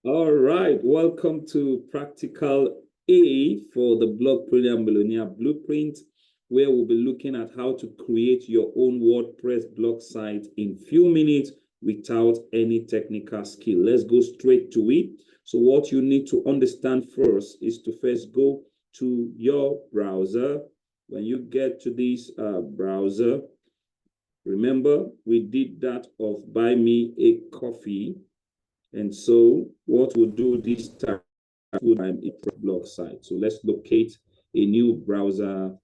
All right, welcome to Practical A for the Blogpreneur Millionaire Blueprint, where we'll be looking at how to create your own WordPress blog site in few minutes without any technical skill. Let's go straight to it. So what you need to understand first is to first go to your browser. When you get to this browser, remember we did that of Buy Me a Coffee. And so what we'll do this time is a blog site. So let's locate a new browser.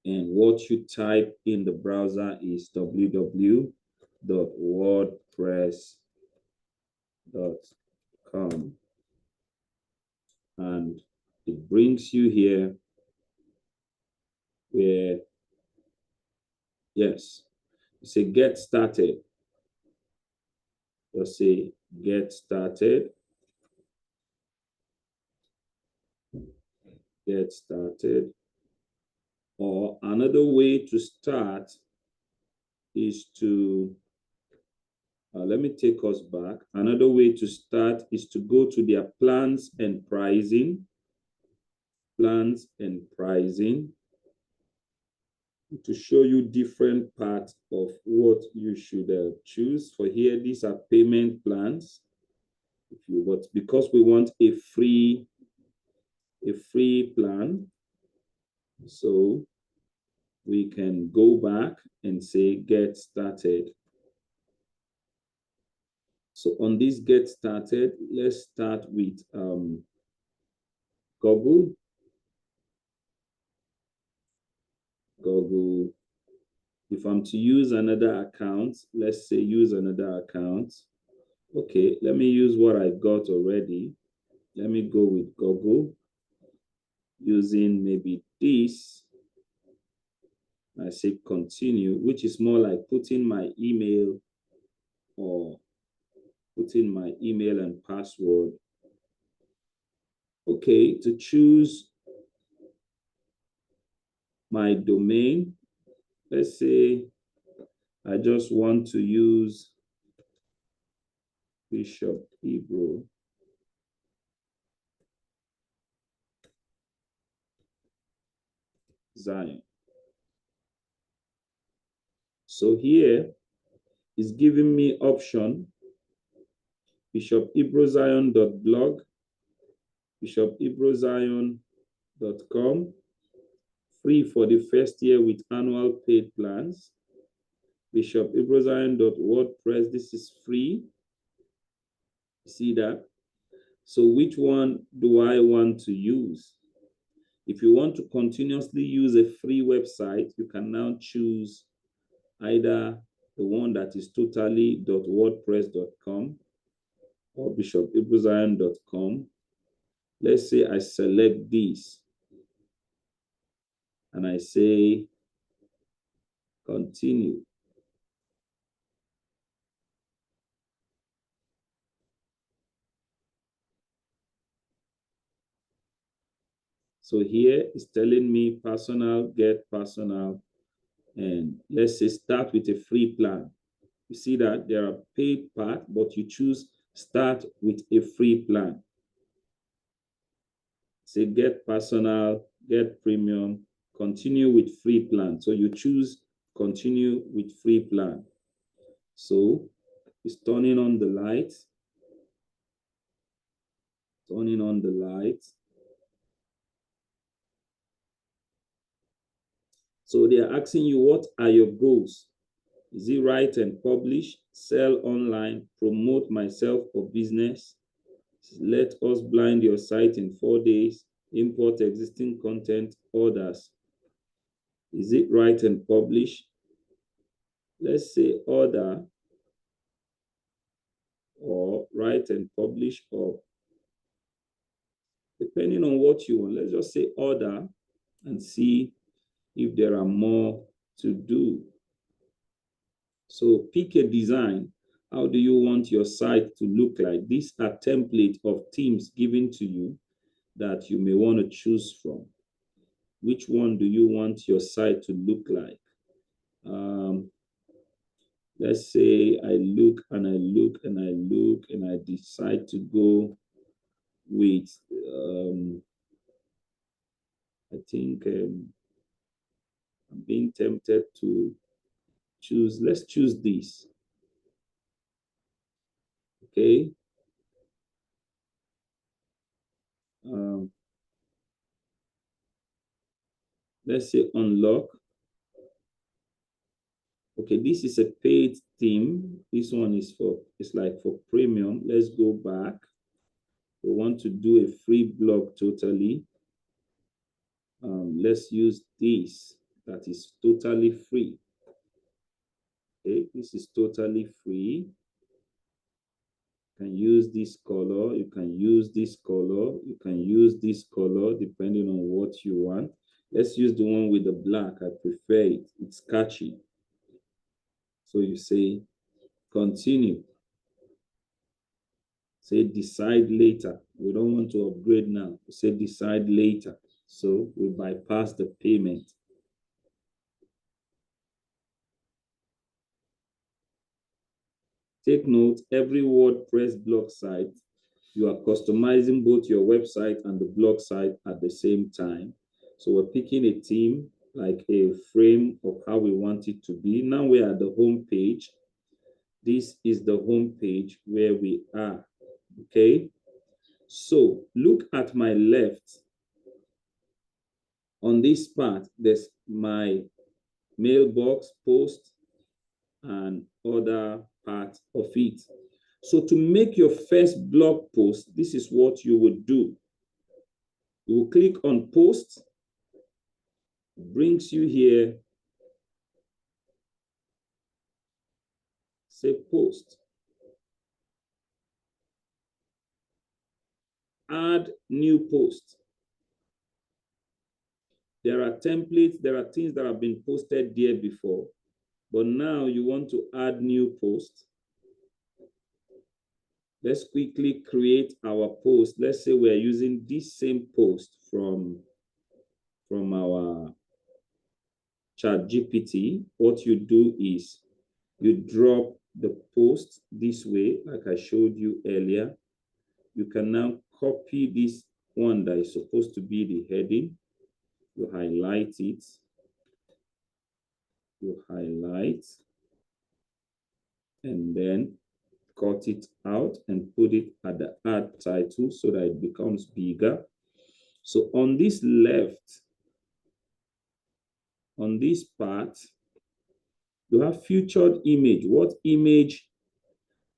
And what you type in the browser is www.wordpress.com. And it brings you here where, yes, you say get started. Just say get started. Get started. Or another way to start is to, let me take us back. Another way to start is to go to their plans and pricing. Plans and pricing. To show you different parts of what you should choose. For here, these are payment plans. But because we want a free plan, so we can go back and say get started. So on this get started, let's start with Google. If I'm to use another account, let's say use another account. Okay, let me use what I got already. Let me go with Google using maybe this. I say continue, which is more like putting my email or putting my email and password. Okay, to choose my domain, let's say I just want to use Bishop Hebrew. Zion. So here is giving me option bishophebrewzion.blog, bishophebrewzion.com, free for the first year with annual paid plans. bishophebrewzion.wordpress, this is free. See that? So which one do I want to use? If you want to continuously use a free website, you can now choose either the one that is totally.wordpress.com or bishophebrewzion.com. Let's say I select this and I say continue. So here it's telling me personal, get personal, and let's say start with a free plan. You see that there are paid part, but you choose start with a free plan. Say get personal, get premium, continue with free plan. So you choose continue with free plan. So it's turning on the light. Turning on the light. So they are asking you, what are your goals? Is it write and publish, sell online, promote myself or business? Let us blind your site in 4 days, import existing content, orders. Is it write and publish? Let's say order or write and publish, or depending on what you want, let's just say order and see if there are more to do. So pick a design. How do you want your site to look like? These are templates of themes given to you that you may want to choose from. Which one do you want your site to look like? Let's say I look and I look and I look and I decide to go with, I think I'm being tempted to choose, let's choose this, okay? Let's say unlock. Okay, this is a paid theme. This one is for, it's like for premium. Let's go back. We want to do a free blog totally. Let's use this, that is totally free. Okay, this is totally free. You can use this color, you can use this color, you can use this color depending on what you want. Let's use the one with the black. I prefer it. It's catchy. So you say continue. Say decide later. We don't want to upgrade now. We say decide later. So we bypass the payment. Take note, every WordPress blog site, you are customizing both your website and the blog site at the same time. So we're picking a theme, like a frame of how we want it to be. Now we're at the home page. This is the home page where we are, okay? So look at my left. On this part, there's my mailbox, post, and other parts of it. So to make your first blog post, this is what you would do. You will click on post, brings you here, say post. Add new post. There are templates, there are things that have been posted there before, but now you want to add new post. Let's quickly create our post. Let's say we're using this same post from our ChatGPT. What you do is you drop the post this way, like I showed you earlier. You can now copy this one that is supposed to be the heading. You highlight it. You highlight and then cut it out and put it at the add title so that it becomes bigger. So on this left, on this part, you have featured image. What image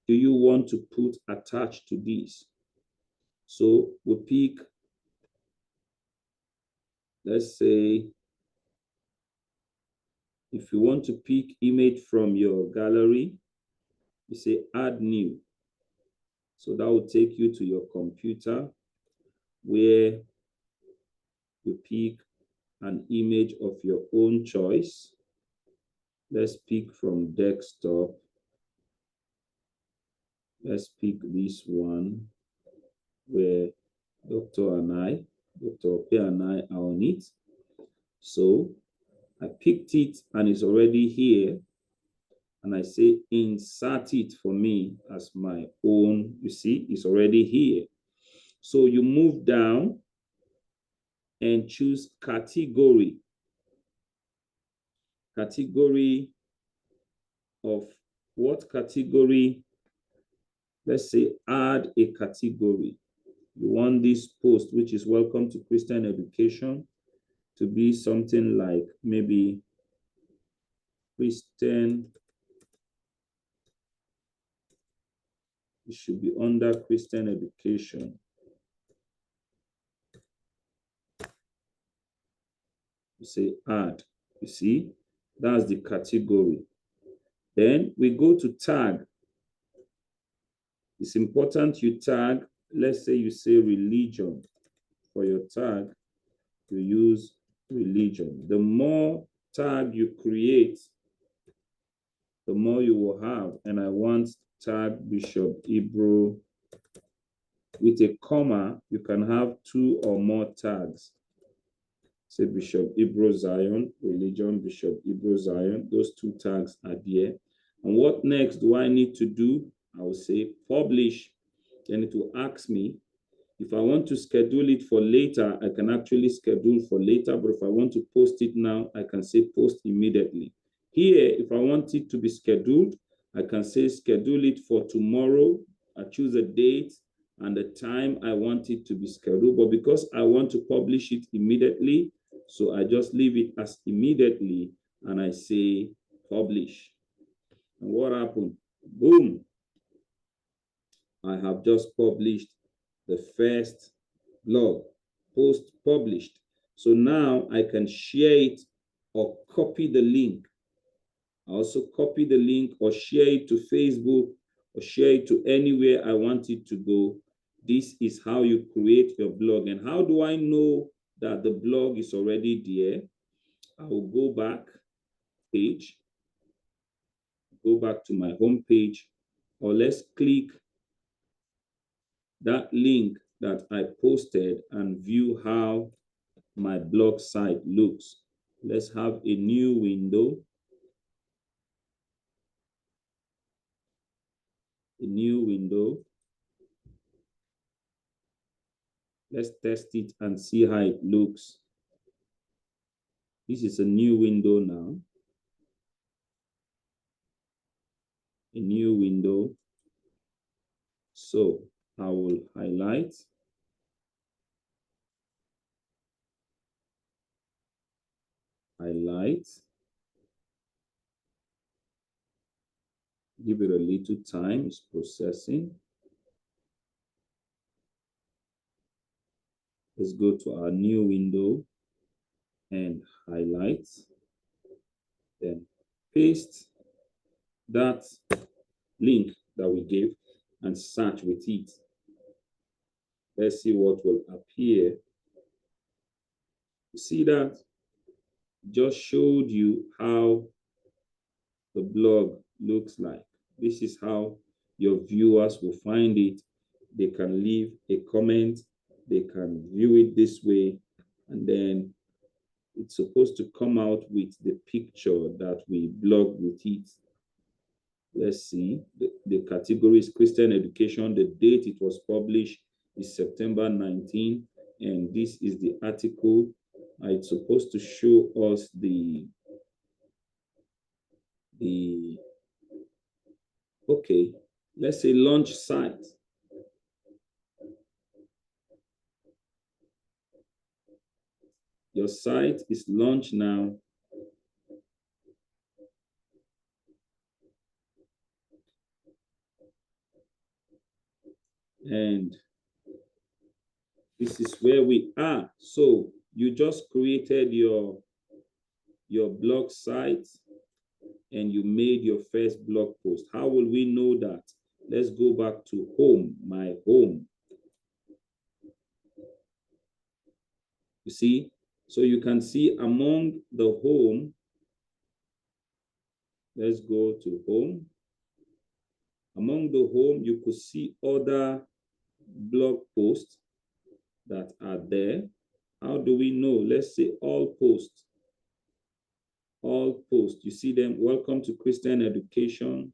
do you want to put attached to this? So we pick, let's say, if you want to pick image from your gallery, you say add new. So that will take you to your computer where you pick an image of your own choice. Let's pick from desktop. Let's pick this one where Dr. Ope and I are on it. So I picked it and it's already here. And I say insert it for me as my own. You see, it's already here. So you move down and choose category. Category of what category? Let's say add a category. You want this post, which is welcome to Christian education, to be something like maybe Christian. It should be under Christian education. You say add. You see, that's the category. Then we go to tag. It's important you tag. Let's say you say religion. For your tag, you use religion. The more tag you create, the more you will have. And I want tag Bishop Hebrew. With a comma, you can have 2 or more tags. Say Bishop Hebrew Zion, religion, Bishop Hebrew Zion. Those 2 tags are there. And what next do I need to do? I will say publish. Then it will ask me if I want to schedule it for later. I can actually schedule for later, but if I want to post it now, I can say post immediately. Here, if I want it to be scheduled, I can say schedule it for tomorrow. I choose a date and the time I want it to be scheduled, but because I want to publish it immediately, so I just leave it as immediately and I say publish. And what happened? Boom! I have just published the first blog post published. So now I can share it or copy the link. I also copy the link or share it to Facebook or share it to anywhere I want it to go. This is how you create your blog. And how do I know that the blog is already there? I will go back to my home page, or let's click that link that I posted and view how my blog site looks. Let's have a new window. Let's test it and see how it looks. This is a new window now. A new window. So I will highlight. Give it a little time, it's processing. Let's go to our new window and highlight. Then paste that link that we gave and search with it. Let's see what will appear. You see that? Just showed you how the blog looks like. This is how your viewers will find it. They can leave a comment, they can view it this way, and then it's supposed to come out with the picture that we blog with it. Let's see, the category is Christian education. The date it was published is September 19, and this is the article. It's supposed to show us okay, let's say launch site. Your site is launched now. And this is where we are. So you just created your blog site and you made your first blog post. How will we know that? Let's go back to home, my home. You see? So you can see among the home, let's go to home. Among the home, you could see other blog posts that are there. How do we know? Let's say all posts. All posts. You see them. Welcome to Christian education.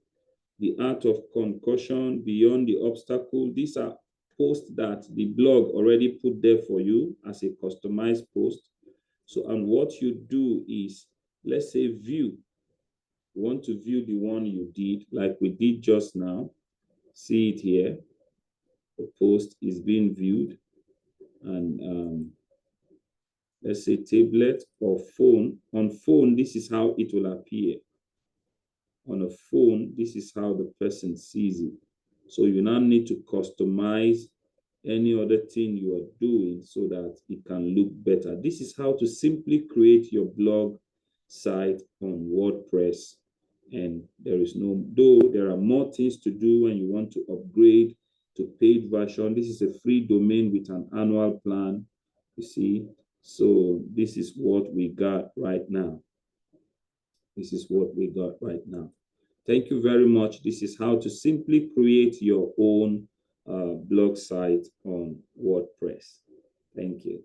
The art of concussion, beyond the obstacle. These are posts that the blog already put there for you as a customized post. So, and what you do is, let's say view. You want to view the one you did, like we did just now. See it here. The post is being viewed. And let's say tablet or phone. On phone, this is how it will appear. On a phone, this is how the person sees it. So you now need to customize any other thing you are doing so that it can look better. This is how to simply create your blog site on WordPress. And though there are more things to do when you want to upgrade to paid version. This is a free domain with an annual plan, you see. So this is what we got right now. Thank you very much. This is how to simply create your own blog site on WordPress. Thank you.